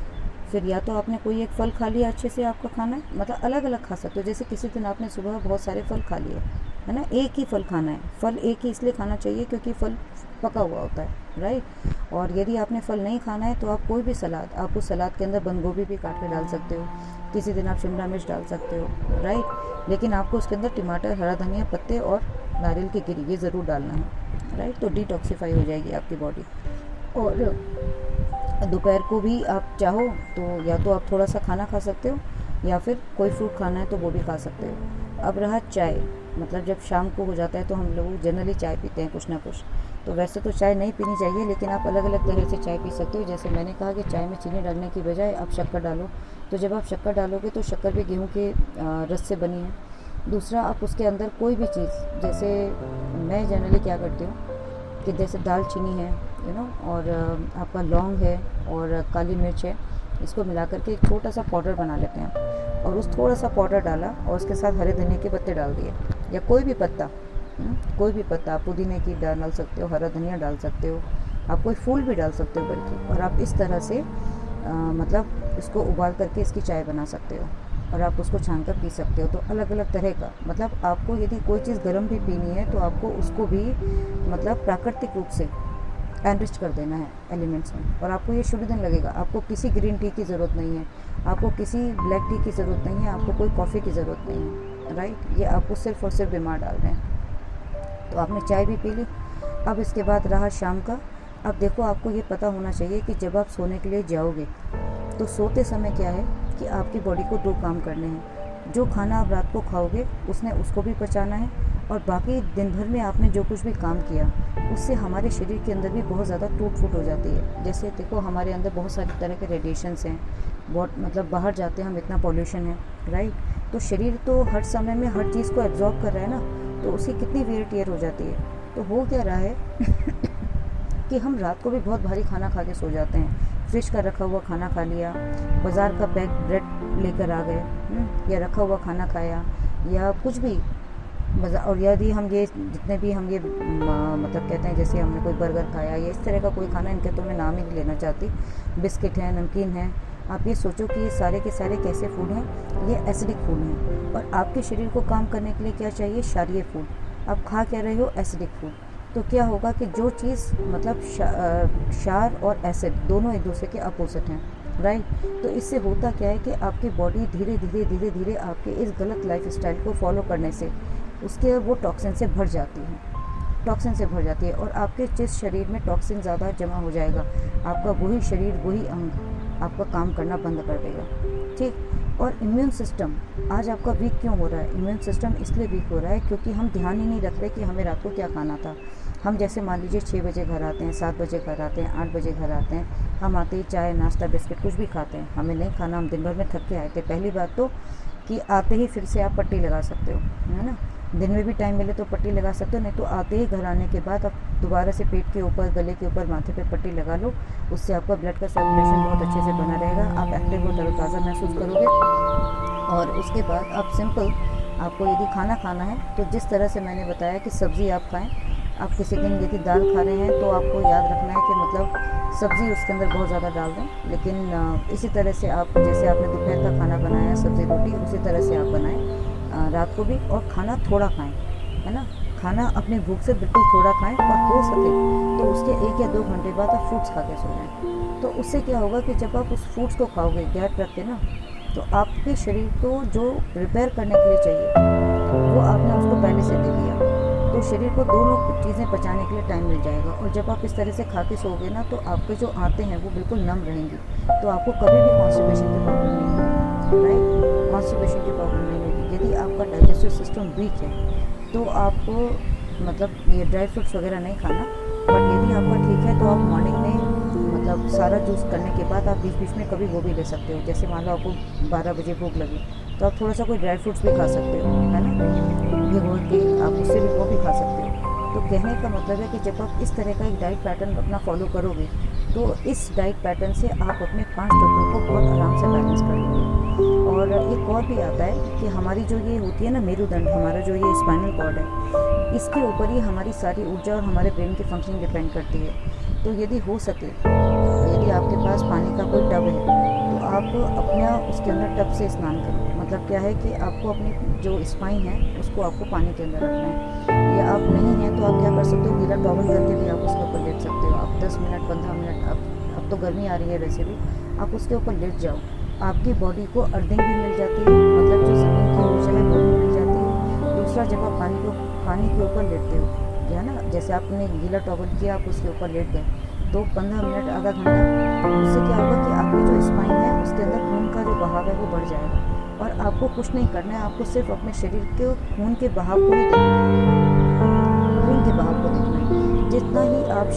फिर या तो आपने कोई एक फल खा लिया अच्छे से, आपका खाना है मतलब अलग अलग खा सकते हो। जैसे किसी दिन आपने सुबह बहुत सारे फल खा लिए, है ना, एक ही फल खाना है। फल एक ही इसलिए खाना चाहिए क्योंकि फल पका हुआ होता है, राइट। और यदि आपने फल नहीं खाना है तो आप कोई भी सलाद, आप उस सलाद के अंदर बंद गोभी भी काट के डाल सकते हो, किसी दिन आप शिमला मिर्च डाल सकते हो, राइट। लेकिन आपको उसके अंदर टमाटर, हरा धनिया पत्ते और नारियल की गिरी ये ज़रूर डालना है, राइट। तो डिटॉक्सिफाई हो जाएगी आपकी बॉडी। और दोपहर को भी आप चाहो तो या तो आप थोड़ा सा खाना खा सकते हो, या फिर कोई फ्रूट खाना है तो वो भी खा सकते हो। अब रहा चाय, मतलब जब शाम को हो जाता है तो हम लोग जनरली चाय पीते हैं कुछ ना कुछ। तो वैसे तो चाय नहीं पीनी चाहिए, लेकिन आप अलग अलग तरह से चाय पी सकते हो। जैसे मैंने कहा कि चाय में चीनी डालने की बजाय आप शक्कर डालो। तो जब आप शक्कर डालोगे तो शक्कर भी गेहूँ के रस से बनी है। दूसरा, आप उसके अंदर कोई भी चीज़, जैसे मैं जनरली क्या करती हूँ कि जैसे दालचीनी है, और आपका लौंग है और काली मिर्च है, इसको मिला करके एक छोटा सा पाउडर बना लेते हैं। और उस थोड़ा सा पाउडर डाला और उसके साथ हरे धनिया के पत्ते डाल दिए, या कोई भी पत्ता, कोई भी पत्ता, आप पुदीने की डाल सकते हो, हरा धनिया डाल सकते हो, आप कोई फूल भी डाल सकते हो बल्कि। और आप इस तरह से मतलब इसको उबाल करके इसकी चाय बना सकते हो और आप उसको छान कर पी सकते हो। तो अलग अलग तरह का, मतलब आपको यदि कोई चीज़ गर्म भी पीनी है तो आपको उसको भी मतलब प्राकृतिक रूप से एनरिच कर देना है एलिमेंट्स में। और आपको ये शुभ दिन लगेगा। आपको किसी ग्रीन टी की ज़रूरत नहीं है, आपको किसी ब्लैक टी की ज़रूरत नहीं है, आपको कोई कॉफ़ी की ज़रूरत नहीं है, राइट। ये आपको सिर्फ और सिर्फ बीमार डाल रहे हैं। तो आपने चाय भी पी ली। अब इसके बाद रहा शाम का। अब देखो, आपको ये पता होना चाहिए कि जब आप सोने के लिए जाओगे तो सोते समय क्या है कि आपकी बॉडी को 2 काम करने हैं। जो खाना आप रात को खाओगे उसको भी पचाना है, और बाकी दिन भर में आपने जो कुछ भी काम किया उससे हमारे शरीर के अंदर भी बहुत ज़्यादा टूट फूट हो जाती है। जैसे देखो, हमारे अंदर बहुत सारी तरह के रेडिएशंस हैं, बहुत मतलब बाहर जाते हैं हम, इतना पॉल्यूशन है, राइट। तो शरीर तो हर समय में हर चीज़ को एब्जॉर्ब कर रहा है ना, तो उसकी कितनी वेयर टेयर हो जाती है। तो हो क्या रहा है कि हम रात को भी बहुत भारी खाना खा के सो जाते हैं। फ्रिज का रखा हुआ खाना खा लिया, बाज़ार का पैक ब्रेड लेकर आ गए, या रखा हुआ खाना खाया, या कुछ भी और यदि हम ये जितने भी हम ये मतलब कहते हैं, जैसे हमने कोई बर्गर खाया या इस तरह का कोई खाना, इनके तो मैं नाम ही नहीं लेना चाहती, बिस्किट है, नमकीन है, आप ये सोचो कि ये सारे के सारे कैसे फूड हैं, ये एसिडिक फूड हैं। और आपके शरीर को काम करने के लिए क्या चाहिए? क्षारीय फूड। आप खा क्या रहे हो? Acidic food. तो क्या होगा कि जो चीज़ मतलब क्षार और एसिड दोनों एक दूसरे के अपोजिट हैं, राइट। तो इससे होता क्या है कि आपकी बॉडी धीरे धीरे धीरे धीरे आपके इस गलत लाइफ स्टाइल को फॉलो करने से उसके वो टॉक्सिन से भर जाती है, और आपके जिस शरीर में टॉक्सिन ज़्यादा जमा हो जाएगा, आपका वही शरीर, वही अंग आपका काम करना बंद कर देगा, ठीक। और इम्यून सिस्टम आज आपका वीक क्यों हो रहा है? इम्यून सिस्टम इसलिए वीक हो रहा है क्योंकि हम ध्यान ही नहीं रख रहे कि हमें रात को क्या खाना था। हम जैसे मान लीजिए 6 बजे घर आते हैं, 7 बजे घर आते हैं, 8 बजे घर आते हैं, हम आते ही चाय, नाश्ता, बिस्किट कुछ भी खाते हैं। हमें नहीं खाना, हम दिन भर में थक के आए थे। पहली बात तो कि आते ही फिर से आप पट्टी लगा सकते हो, है ना। दिन में भी टाइम मिले तो पट्टी लगा सकते हो, नहीं तो आते ही घर आने के बाद आप दोबारा से पेट के ऊपर, गले के ऊपर, माथे पे पट्टी लगा लो। उससे आपका ब्लड का सर्कुलेशन बहुत अच्छे से बना रहेगा, आप एक्टिव और तरोताज़ा महसूस करोगे। और उसके बाद आप सिंपल, आपको यदि खाना खाना है तो जिस तरह से मैंने बताया कि सब्ज़ी आप खाएँ। आप किसी दिन यदि दाल खा रहे हैं तो आपको याद रखना है कि मतलब सब्ज़ी उसके अंदर बहुत ज़्यादा डाल दें। लेकिन इसी तरह से आप, जैसे आपने दोपहर का खाना बनाया सब्ज़ी रोटी, उसी तरह से आप बनाएं रात को भी। और खाना थोड़ा खाएं, है ना। खाना अपनी भूख से बिल्कुल थोड़ा खाएं, और हो सके तो उसके 1 या 2 घंटे बाद आप फ्रूट्स खा के सो जाएँ। तो उससे क्या होगा कि जब आप उस फ्रूट्स को खाओगे गैप रख के ना, तो आपके शरीर को जो रिपेयर करने के लिए चाहिए वो आपने उसको पहले से दे दिया। तो शरीर को दोनों चीज़ें पचाने के लिए टाइम मिल जाएगा। और जब आप इस तरह से खा के सोओगे ना, तो आपके जो आंतें हैं वो बिल्कुल नम रहेंगी, तो आपको कभी भी कॉन्स्टिपेशन की प्रॉब्लम नहीं होगी, राइट। कॉन्स्टिपेशन की प्रॉब्लम नहीं होगी। यदि आपका डाइजेस्टिव सिस्टम वीक है तो आपको मतलब ये ड्राई फ्रूट्स वगैरह नहीं खाना। बट यदि आपका ठीक है तो आप मॉर्निंग में मतलब सारा जूस करने के बाद आप बीच बीच में कभी वो भी ले सकते हो। जैसे मान लो आपको 12 बजे भूख लगी तो आप थोड़ा सा कोई ड्राई फ्रूट्स भी खा सकते हो, है ना, भिगो के आप उससे भी वो भी खा सकते हो। तो कहने का मतलब है कि जब आप इस तरह का एक डाइट पैटर्न अपना फॉलो करोगे तो इस डाइट पैटर्न से आप अपने 5 तत्वों को बहुत आराम से बैलेंस कर लोगे। और एक और भी आता है कि हमारी जो ये होती है ना मेरुदंड, हमारा जो ये स्पाइनल कॉर्ड है, इसके ऊपर ही हमारी सारी ऊर्जा और हमारे ब्रेन की फंक्शनिंग डिपेंड करती है। तो यदि हो सके, यदि आपके पास पानी का कोई टब है तो आप अपना उसके अंदर टब से स्नान करो। मतलब क्या है कि आपको अपनी जो स्पाइन है उसको आपको पानी के अंदर रखना है। या आप नहीं हैं तो आप क्या कर सकते हो, गीला टॉवल करके भी आप उसके ऊपर लेट सकते हो। आप 10 मिनट 15 मिनट, अब तो गर्मी आ रही है वैसे भी, आप उसके ऊपर लेट जाओ। आपकी बॉडी को अर्थिंग भी मिल जाती है, मतलब जो ज़मीन की ऊर्जा है वो भी मिल जाती है। दूसरा, जब आप पानी के ऊपर लेटते हो, है ना, जैसे आपने गीला टॉवल किया, आप उसके ऊपर लेट गए तो 15 मिनट आधा घंटा, उससे क्या होगा कि आपकी जो स्पाइन है उसके अंदर खून का जो बहाव है वो बढ़ जाएगा। और आपको कुछ नहीं करना है, आपको सिर्फ अपने शरीर के खून के बहाव को ही देखना है, खून के बहाव को देखना है। जितना ही आप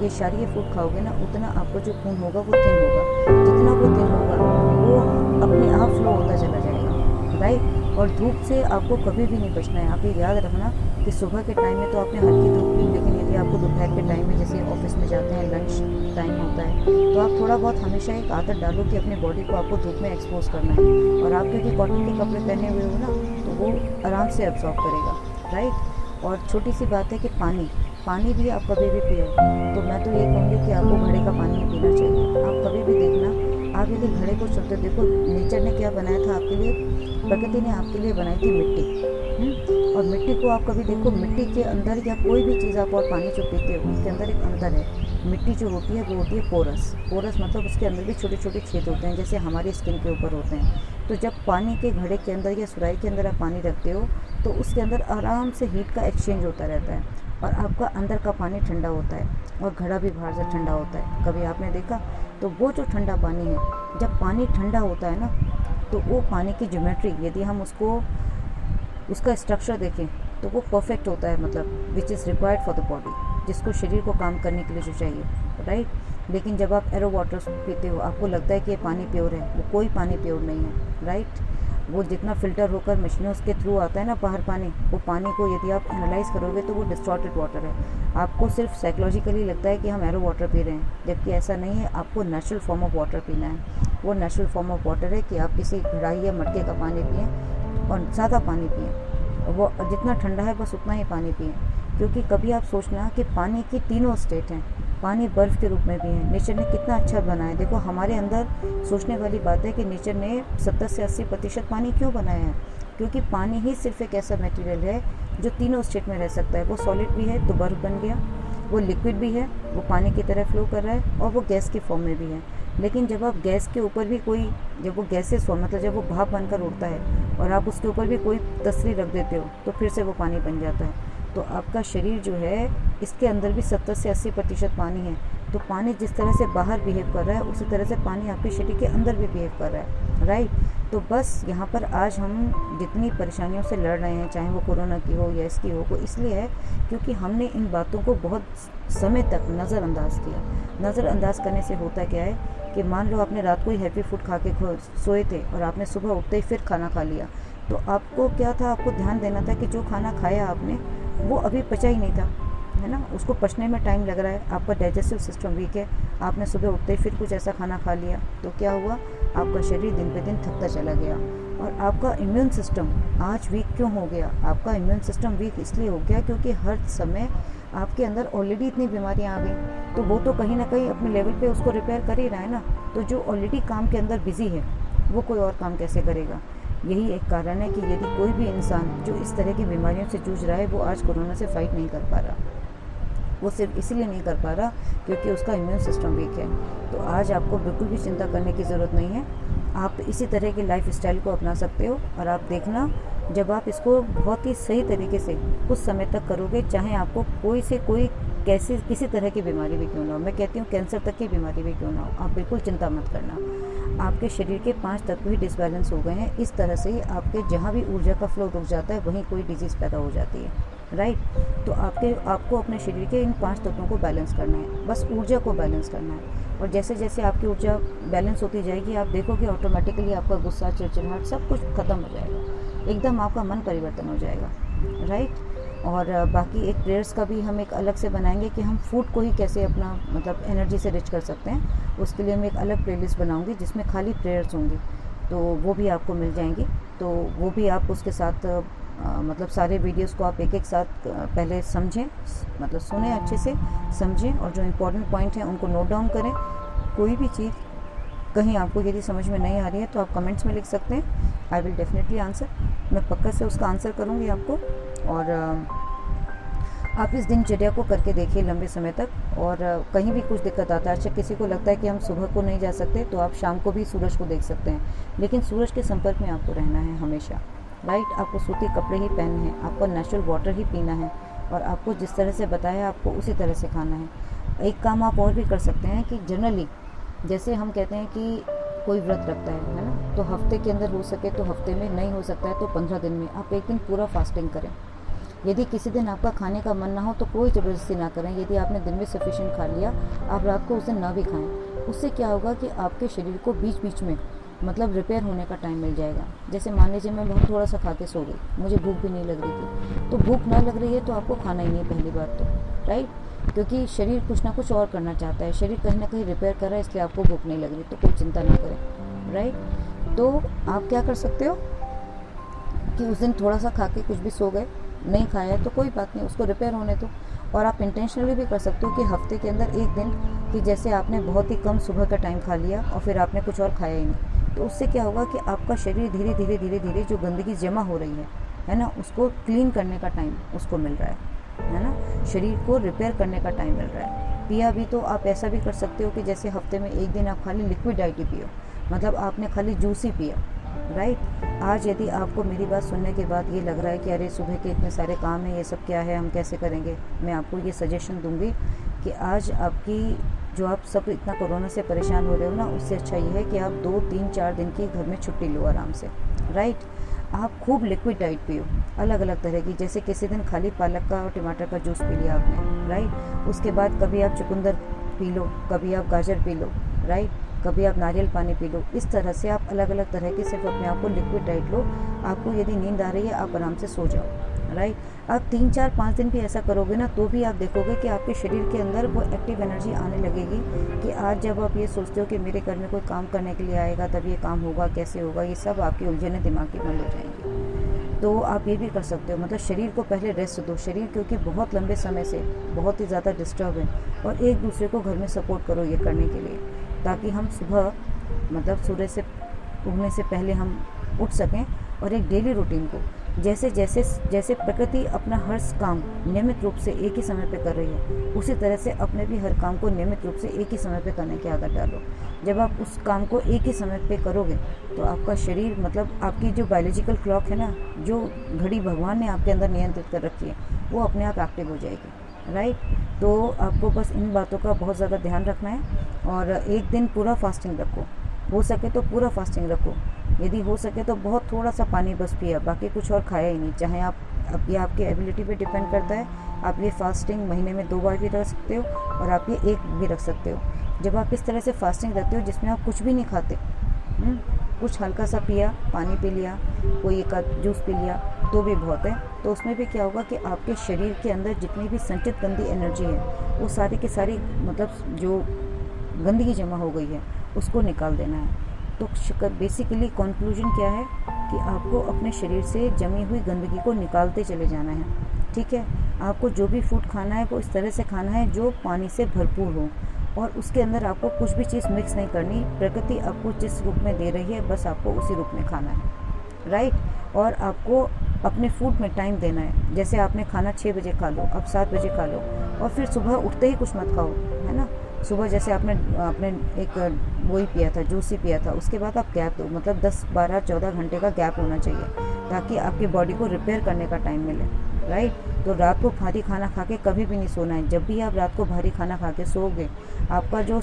ये क्षारीय फूड खाओगे ना, उतना आपका जो खून होगा वो थिन होगा। जितना वो थिन होगा वो अपने आप फ्लो होता चला जाएगा, राइट। और धूप से आपको कभी भी नहीं बचना है। आप ये याद रखना कि सुबह के टाइम में तो आपने हल्की धूप ली, लेकिन यदि आपको दोपहर के टाइम में, जैसे ऑफिस में जाते हैं, लंच टाइम होता है, तो आप थोड़ा बहुत हमेशा एक आदत डालो कि अपने बॉडी को आपको धूप में एक्सपोज करना है। और आप क्योंकि कॉटन के कपड़े पहने हुए हो ना, तो वो आराम से एब्जॉर्ब करेगा, राइट। और छोटी सी बात है कि पानी भी आप कभी भी पियो तो मैं तो ये कहूँगी कि आपको घड़े का पानी ही पीना चाहिए। आप कभी भी देखना, आप यदि घड़े को चलते देखो, नेचर ने क्या बनाया था आपके लिए, प्रकृति ने आपके लिए बनाई थी मिट्टी। और मिट्टी को आप कभी देखो, मिट्टी के अंदर या कोई भी चीज़ आप और पानी जो पीते हो उसके अंदर एक अंतर है। मिट्टी जो होती है वो होती है पोरस मतलब उसके अंदर भी छोटे छोटे छेद होते हैं, जैसे हमारी स्किन के ऊपर होते हैं। तो जब पानी के घड़े के अंदर या सुराही के अंदर आप पानी रखते हो तो उसके अंदर आराम से हीट का एक्सचेंज होता रहता है, और आपका अंदर का पानी ठंडा होता है और घड़ा भी बाहर से ठंडा होता है। कभी आपने देखा? तो वो जो ठंडा पानी है, जब पानी ठंडा होता है ना, तो वो पानी की ज्योमेट्री, यदि हम उसका स्ट्रक्चर देखें तो वो परफेक्ट होता है, मतलब which is required for the body, जिसको शरीर को काम करने के लिए जो चाहिए, राइट। लेकिन जब आप एरो वाटर पीते हो, आपको लगता है कि ये पानी प्योर है, वो कोई पानी प्योर नहीं है, राइट। वो जितना फ़िल्टर होकर मशीनों के थ्रू आता है ना बाहर पानी, वो पानी को यदि आप एनालाइज करोगे तो वो डिस्टॉर्टेड वाटर है। आपको सिर्फ साइकोलॉजिकली लगता है कि हम एरो वाटर पी रहे हैं, जबकि ऐसा नहीं है। आपको नेचुरल फॉर्म ऑफ वाटर पीना है। वो नेचुरल फॉर्म ऑफ वाटर है कि आप किसी कढ़ाई या मटके का पानी पिएँ और सादा पानी पिएँ, वो जितना ठंडा है बस उतना ही पानी पिएं। क्योंकि कभी आप सोचना कि पानी की तीनों स्टेट हैं, पानी बर्फ़ के रूप में भी है। नेचर ने कितना अच्छा बनाया है। देखो हमारे अंदर सोचने वाली बात है कि नेचर ने 70 से 80% पानी क्यों बनाया है, क्योंकि पानी ही सिर्फ एक ऐसा मटेरियल है जो तीनों स्टेट में रह सकता है। वो सॉलिड भी है तो बर्फ़ बन गया, वो लिक्विड भी है, वो पानी की तरह फ्लो कर रहा है, और वो गैस की फॉर्म में भी है। लेकिन जब आप गैस के ऊपर भी कोई, जब वो गैसेस फॉर्म मतलब जब वो भाप बनकर उड़ता है और आप उसके ऊपर भी कोई तसली रख देते हो तो फिर से वो पानी बन जाता है। तो आपका शरीर जो है इसके अंदर भी 70 से 80% पानी है। तो पानी जिस तरह से बाहर बिहेव कर रहा है उसी तरह से पानी आपके शरीर के अंदर भी बिहेव कर रहा है, राइट। तो बस यहाँ पर आज हम जितनी परेशानियों से लड़ रहे हैं, चाहे वो कोरोना की हो या इसकी हो, वो इसलिए है क्योंकि हमने इन बातों को बहुत समय तक नज़रअंदाज किया। नज़रअंदाज करने से होता क्या है कि मान लो आपने रात को ही हैवी फूड खा के सोए थे और आपने सुबह उठते ही फिर खाना खा लिया, तो आपको क्या था, आपको ध्यान देना था कि जो खाना खाया आपने वो अभी पचा ही नहीं था, है ना, उसको पचने में टाइम लग रहा है, आपका डाइजेस्टिव सिस्टम वीक है। आपने सुबह उठते ही फिर कुछ ऐसा खाना खा लिया तो क्या हुआ, आपका शरीर दिन पे दिन थकता चला गया। और आपका इम्यून सिस्टम आज वीक क्यों हो गया? आपका इम्यून सिस्टम वीक इसलिए हो गया क्योंकि हर समय आपके अंदर ऑलरेडी इतनी बीमारियां आ गई, तो वो तो कहीं ना कहीं अपने लेवल पे उसको रिपेयर कर ही रहा है ना। तो जो ऑलरेडी काम के अंदर बिजी है वो कोई और काम कैसे करेगा? यही एक कारण है कि यदि कोई भी इंसान जो इस तरह की बीमारियों से जूझ रहा है वो आज कोरोना से फाइट नहीं कर पा रहा, वो सिर्फ इसलिए नहीं कर पा रहा क्योंकि उसका इम्यून सिस्टम वीक है। तो आज आपको बिल्कुल भी चिंता करने की ज़रूरत नहीं है। आप इसी तरह के लाइफ स्टाइल को अपना सकते हो और आप देखना, जब आप इसको बहुत ही सही तरीके से कुछ समय तक करोगे, चाहे आपको कोई से कोई कैसे किसी तरह की बीमारी भी क्यों ना हो, मैं कहती हूँ कैंसर तक की बीमारी भी क्यों ना हो, आप बिल्कुल चिंता मत करना। आपके शरीर के 5 तत्व ही डिसबैलेंस हो गए हैं, इस तरह से ही आपके जहाँ भी ऊर्जा का फ्लो रुक जाता है वहीं कोई डिजीज़ पैदा हो जाती है, राइट। तो आपको अपने शरीर के इन 5 तत्वों को बैलेंस करना है, बस ऊर्जा को बैलेंस करना है। और जैसे जैसे आपकी ऊर्जा बैलेंस होती जाएगी आप देखोगे ऑटोमेटिकली आपका गुस्सा, चिड़चिड़ाहट सब कुछ ख़त्म हो जाएगा, एकदम आपका मन परिवर्तन हो जाएगा, राइट। और बाकी एक प्रेयर्स का भी हम एक अलग से बनाएंगे कि हम फूड को ही कैसे अपना मतलब एनर्जी से रिच कर सकते हैं। उसके लिए मैं एक अलग प्लेलिस्ट बनाऊंगी जिसमें खाली प्रेयर्स होंगी, तो वो भी आपको मिल जाएंगी। तो वो भी आप उसके साथ मतलब सारे वीडियोस को आप एक एक साथ पहले समझें, मतलब सुने अच्छे से समझें, और जो इम्पोर्टेंट पॉइंट हैं उनको नोट डाउन करें। कोई भी चीज़ कहीं आपको यदि समझ में नहीं आ रही है तो आप कमेंट्स में लिख सकते हैं, आई विल डेफिनेटली आंसर, मैं पक्का से उसका आंसर करूँगी आपको। और आप इस दिनचर्या को करके देखिए लंबे समय तक, और कहीं भी कुछ दिक्कत आता है, अच्छा किसी को लगता है कि हम सुबह को नहीं जा सकते तो आप शाम को भी सूरज को देख सकते हैं, लेकिन सूरज के संपर्क में आपको रहना है हमेशा, राइट। आपको सूती कपड़े ही पहनने हैं, आपको नेचुरल वाटर ही पीना है, और आपको जिस तरह से बताया आपको उसी तरह से खाना है। एक काम आप और भी कर सकते हैं कि जनरली जैसे हम कहते हैं कि कोई व्रत रखता है ना, तो हफ्ते के अंदर हो सके तो हफ्ते में, नहीं हो सकता है तो 15 दिन में आप एक दिन पूरा फास्टिंग करें। यदि किसी दिन आपका खाने का मन ना हो तो कोई ज़बरदस्ती ना करें। यदि आपने दिन में सफिशिएंट खा लिया, आप रात को उस दिन ना भी खाएं। उससे क्या होगा कि आपके शरीर को बीच बीच में मतलब रिपेयर होने का टाइम मिल जाएगा। जैसे मान लीजिए मैं बहुत थोड़ा सा खा के सो गई, मुझे भूख भी नहीं लग रही थी, तो भूख ना लग रही है तो आपको खाना ही नहीं है पहली बात तो, राइट। क्योंकि शरीर कुछ ना कुछ और करना चाहता है, शरीर कहीं ना कहीं रिपेयर कर रहा है, इसलिए आपको भूख नहीं लग रही, तो कोई चिंता ना करें, राइट। तो आप क्या कर सकते हो कि उस दिन थोड़ा सा खा के कुछ भी सो गए, नहीं खाया है तो कोई बात नहीं, उसको रिपेयर होने दो। और आप इंटेंशनली भी कर सकते हो कि हफ्ते के अंदर एक दिन कि जैसे आपने बहुत ही कम सुबह का टाइम खा लिया और फिर आपने कुछ और खाया ही नहीं, तो उससे क्या होगा कि आपका शरीर धीरे धीरे धीरे धीरे जो गंदगी जमा हो रही है ना, उसको क्लीन करने का टाइम उसको मिल रहा है ना, शरीर को रिपेयर करने का टाइम मिल रहा है। पिया भी तो आप ऐसा भी कर सकते हो कि जैसे हफ्ते में एक दिन आप खाली लिक्विड डाइट ही पियो, मतलब आपने खाली जूस ही पिया, राइट। आज यदि आपको मेरी बात सुनने के बाद ये लग रहा है कि अरे सुबह के इतने सारे काम हैं, ये सब क्या है, हम कैसे करेंगे, मैं आपको ये सजेशन दूंगी कि आज आपकी जो आप सब इतना कोरोना से परेशान हो रहे हो ना, उससे अच्छा ये है कि आप 2, 3, 4 दिन की घर में छुट्टी लो आराम से, राइट। आप खूब लिक्विड डाइट पियो अलग अलग तरह की, जैसे किसी दिन खाली पालक का और टमाटर का जूस पी लिया आपने, राइट। उसके बाद कभी आप चुकंदर पी लो, कभी आप गाजर पी लो, राइट, कभी आप नारियल पानी पी लो। इस तरह से आप अलग अलग तरह की सिर्फ अपने आप को लिक्विड डाइट लो। आपको यदि नींद आ रही है आप आराम से सो जाओ, राइट। आप 3, 4, 5 दिन भी ऐसा करोगे ना तो भी आप देखोगे कि आपके शरीर के अंदर वो एक्टिव एनर्जी आने लगेगी कि आज जब आप ये सोचते हो कि मेरे घर में कोई काम करने के लिए आएगा तब ये काम होगा, कैसे होगा, ये सब आपकी उलझने दिमाग की बंद हो जाएंगी। तो आप ये भी कर सकते हो, मतलब शरीर को पहले रेस्ट दो। शरीर क्योंकि बहुत लंबे समय से बहुत ही ज़्यादा डिस्टर्ब है, और एक दूसरे को घर में सपोर्ट करो ये करने के लिए, ताकि हम सुबह मतलब सूर्य से उगने से पहले हम उठ सकें। और एक डेली रूटीन को जैसे जैसे जैसे प्रकृति अपना हर काम नियमित रूप से एक ही समय पे कर रही है, उसी तरह से अपने भी हर काम को नियमित रूप से एक ही समय पे करने की आदत डालो। जब आप उस काम को एक ही समय पे करोगे तो आपका शरीर, मतलब आपकी जो बायोलॉजिकल क्लॉक है ना, जो घड़ी भगवान ने आपके अंदर नियंत्रित कर रखी है, वो अपने आप एक्टिव हो जाएगी, राइट। तो आपको बस इन बातों का बहुत ज़्यादा ध्यान रखना है। और एक दिन पूरा फास्टिंग रखो, हो सके तो पूरा फास्टिंग रखो। यदि हो सके तो बहुत थोड़ा सा पानी बस पिया, बाकी कुछ और खाया ही नहीं। चाहे आप ये आपकी एबिलिटी पे डिपेंड करता है। आप ये फास्टिंग महीने में 2 बार भी रख सकते हो, और आप ये 1 भी रख सकते हो। जब आप इस तरह से फास्टिंग रखते हो जिसमें आप कुछ भी नहीं खाते, कुछ हल्का सा पिया, पानी पी लिया, कोई एक जूस पी लिया, तो भी बहुत है। तो उसमें भी क्या होगा कि आपके शरीर के अंदर जितनी भी संचित गंदी एनर्जी है, वो सारी की सारी, मतलब जो गंदगी जमा हो गई है, उसको निकाल देना है। तो बेसिकली कंक्लूजन क्या है कि आपको अपने शरीर से जमी हुई गंदगी को निकालते चले जाना है, ठीक है। आपको जो भी फूड खाना है वो इस तरह से खाना है जो पानी से भरपूर हो, और उसके अंदर आपको कुछ भी चीज़ मिक्स नहीं करनी। प्रकृति आपको जिस रूप में दे रही है, बस आपको उसी रूप में खाना है, राइट। और आपको अपने फूड में टाइम देना है। जैसे आपने खाना 6 बजे खा लो, अब 7 बजे खा लो, और फिर सुबह उठते ही कुछ मत खाओ, है ना। सुबह जैसे आपने एक वही पिया था, जूस ही पिया था, उसके बाद आप गैप दो, मतलब 10, 12, 14 घंटे का गैप होना चाहिए, ताकि आपकी बॉडी को रिपेयर करने का टाइम मिले, राइट। तो रात को भारी खाना खा के कभी भी नहीं सोना है। जब भी आप रात को भारी खाना खा के सोओगे, आपका जो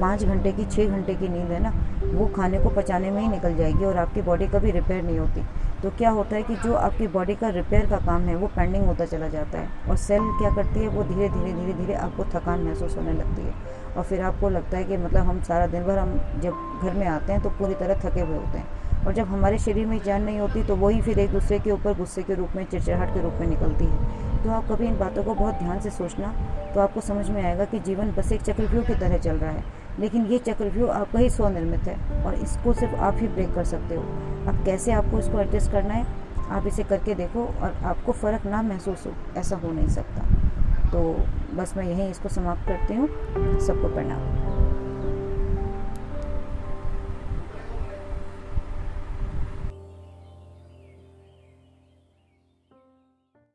5 घंटे की 6 घंटे की नींद है ना, वो खाने को पचाने में ही निकल जाएगी, और आपकी बॉडी कभी रिपेयर नहीं होती। तो क्या होता है कि जो आपकी बॉडी का रिपेयर का काम है वो पेंडिंग होता चला जाता है, और सेल क्या करती है, वो धीरे धीरे आपको थकान महसूस होने लगती है, और फिर आपको लगता है कि मतलब हम सारा दिन भर, हम जब घर में आते हैं तो पूरी तरह थके हुए होते हैं, और जब हमारे शरीर में जान नहीं होती तो वही फिर एक दूसरे के ऊपर गुस्से के रूप में, चिड़चिड़ाहट के रूप में निकलती है। तो आप कभी इन बातों को बहुत ध्यान से सोचना, तो आपको समझ में आएगा कि जीवन बस एक चक्रव्यूह की तरह चल रहा है, लेकिन ये चक्रव्यूह आपका ही स्वनिर्मित है, और इसको सिर्फ आप ही ब्रेक कर सकते हो। अब कैसे आपको इसको एडजस्ट करना है, आप इसे करके देखो, और आपको फ़र्क ना महसूस हो, ऐसा हो नहीं सकता। तो बस मैं यहीं इसको समाप्त करती हूँ। सबको प्रणाम।